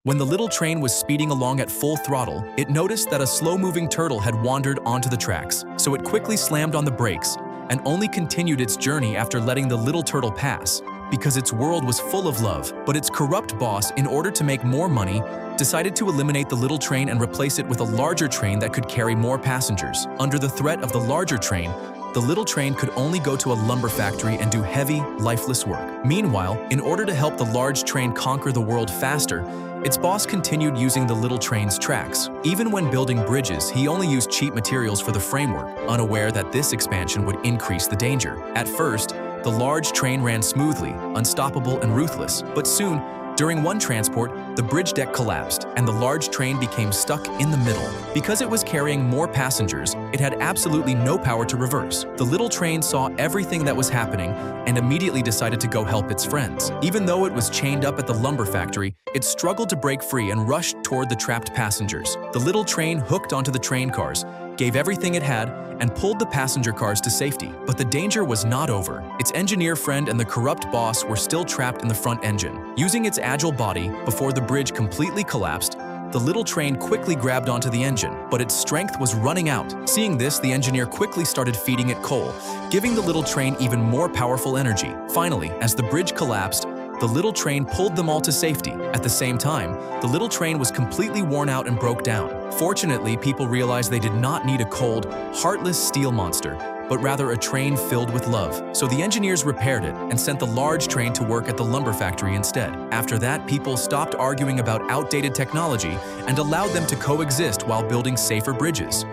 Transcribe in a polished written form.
When the little train was speeding along at full throttle, it noticed that a slow-moving turtle had wandered onto the tracks, so it quickly slammed on the brakes and only continued its journey after letting the little turtle pass, because its world was full of love. But its corrupt boss, in order to make more money, decided to eliminate the little train and replace it with a larger train that could carry more passengers. Under the threat of the larger train, the little train could only go to a lumber factory and do heavy, lifeless work. Meanwhile, in order to help the large train conquer the world faster, its boss continued using the little train's tracks. Even when building bridges, he only used cheap materials for the framework, unaware that this expansion would increase the danger. At first, the large train ran smoothly, unstoppable and ruthless, but soon, during one transport, the bridge deck collapsed and the large train became stuck in the middle. Because it was carrying more passengers, it had absolutely no power to reverse. The little train saw everything that was happening and immediately decided to go help its friends. Even though it was chained up at the lumber factory, it struggled to break free and rushed toward the trapped passengers. The little train hooked onto the train cars, gave everything it had, and pulled the passenger cars to safety. But the danger was not over. Its engineer friend and the corrupt boss were still trapped in the front engine. Using its agile body, before the bridge completely collapsed, the little train quickly grabbed onto the engine, but its strength was running out. Seeing this, the engineer quickly started feeding it coal, giving the little train even more powerful energy. Finally, as the bridge collapsed, the little train pulled them all to safety. At the same time, the little train was completely worn out and broke down. Fortunately, people realized they did not need a cold, heartless steel monster, but rather a train filled with love. So the engineers repaired it and sent the large train to work at the lumber factory instead. After that, people stopped arguing about outdated technology and allowed them to coexist while building safer bridges.